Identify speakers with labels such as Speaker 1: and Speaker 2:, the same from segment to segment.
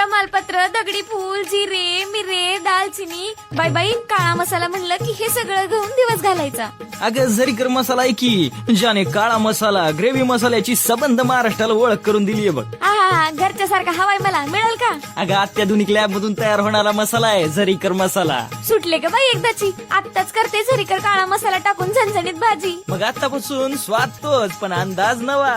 Speaker 1: तमालपत्र, दगडी फूल, जिरे, मिरे, दालचिनी, बाई बाई काळा मसाला म्हणलं की हे सगळं घेऊन दिवस घालायचा.
Speaker 2: अगं झरीकर मसाला आहे की ज्याने काळा मसाला ग्रेव्ही मसाल्याची सबंध महाराष्ट्राला ओळख करून दिलीये बघ.
Speaker 1: आहा, घरच्या सारखा हवाय मला मिळेल का?
Speaker 2: अगं अत्याधुनिक लॅब मधून तयार होणारा मसाला आहे झरीकर मसाला.
Speaker 1: सुटले का बाई एकदाची? आत्ताच करते झरीकर काळा मसाला टाकून झणझणीत भाजी.
Speaker 2: मग आतापासून स्वाद तोच पण अंदाज नवा.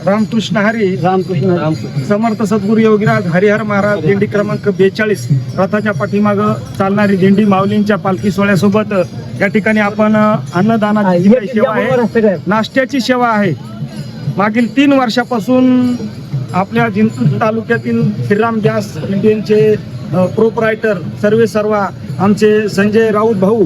Speaker 3: रामकृष्ण हरी रामकृष्ण समर्थ सद्गुरू योगीराज हरिहर महाराज दिंडी क्रमांक 42 रथाच्या पाठीमाग चालणारी दिंडी माऊलींच्या पालखी सोहळ्यासोबत या ठिकाणी आपण अन्नदानाची जी काही सेवा आहे, नाश्त्याची सेवा आहे. मागील 3 वर्षापासून आपल्या जिंतूर तालुक्यातील श्रीराम गॅस इंडियनचे प्रोपरायटर सर्वा आमचे संजय राऊत भाऊ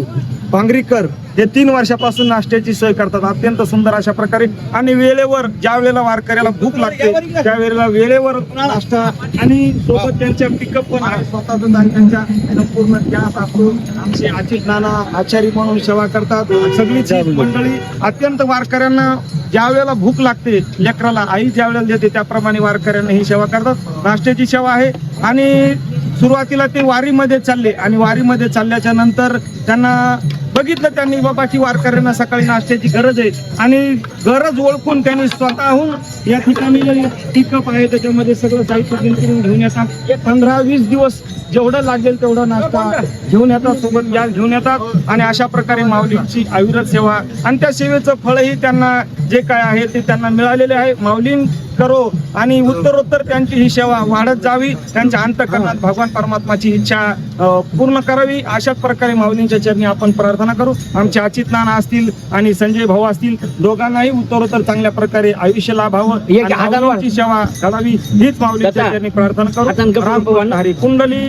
Speaker 3: पांगरीकर हे 3 वर्षापासून नाश्त्याची सोय करतात अत्यंत सुंदर अशा प्रकारे. आणि वेळेवर ज्या वेळेला वारकऱ्याला भूक लागते त्यावेळेला वेळेवर नाश्ता आणि सोबत त्यांच्या पिकअप पण आहे स्वतःच आणि त्यांच्या संपूर्ण गॅस असतो. आमचे अजित नाना आचारी म्हणून सेवा करतात. सगळीच मंडळी अत्यंत वारकऱ्यांना ज्या वेळेला भूक लागते लेकराला आई ज्या वेळेला देते त्याप्रमाणे वारकऱ्यांना ही सेवा करतात. नाश्त्याची सेवा आहे. आणि सुरुवातीला ते वारीमध्ये चालले आणि वारीमध्ये चालल्याच्या नंतर त्यांना बघितलं त्यांनी बाबा की वारकऱ्यांना सकाळी नाश्त्याची गरज आहे आणि गरज ओळखून त्यांनी स्वतःहून या ठिकाणी पिकअप आहे त्याच्यामध्ये सगळं साहित्य घेऊन येतात. 15-20 दिवस जेवढं लागेल तेवढा नाश्ता घेऊन येतात, सोबत गॅस घेऊन येतात आणि अशा प्रकारे माऊलींची अविरत सेवा आणि त्या सेवेचं फळही त्यांना जे काय आहे ते त्यांना मिळालेले आहे. माऊलीं करो आणि उत्तरोत्तर त्यांची ही सेवा वाढत जावी, त्यांच्या अंतःकरणात भगवान परमात्माची इच्छा पूर्ण करावी अशाच प्रकारे माऊलींच्या चरणी आपण प्रार्थना करू. आमचे अचित नाना असतील आणि संजय भाऊ असतील दोघांनाही उत्तरोत्तर चांगल्या प्रकारे आयुष्य लाभावं आणि सेवा घडावी हीच माऊलींच्या चरणी प्रार्थना करू. राम हरी कुंडली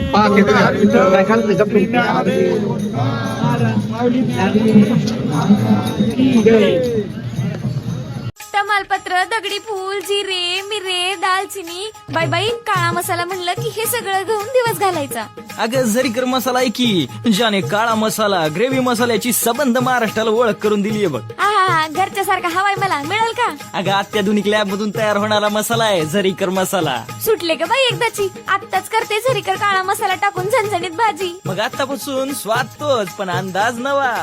Speaker 1: तमालपत्र, दगडी फूल, जिरे, मिरे, दालचिनी, बाई बाई काळा मसाला म्हणलं की हे सगळं घेऊन दिवस घालायचा.
Speaker 2: अगं झरीकर मसाला आहे की ज्याने काळा मसाला ग्रेव्ही मसाल्याची सबंध महाराष्ट्राला ओळख करून दिलीये बघ.
Speaker 1: आहा, घरच्या सारखा हवाय मला मिळेल का?
Speaker 2: अगं अत्याधुनिक लॅब मधून तयार होणारा मसाला आहे झरीकर मसाला.
Speaker 1: सुटले का बाई एकदाची? आत्ताच करते झरीकर काळा मसाला टाकून झणझणीत भाजी.
Speaker 2: मग आतापासून स्वाद तोच पण अंदाज नवा.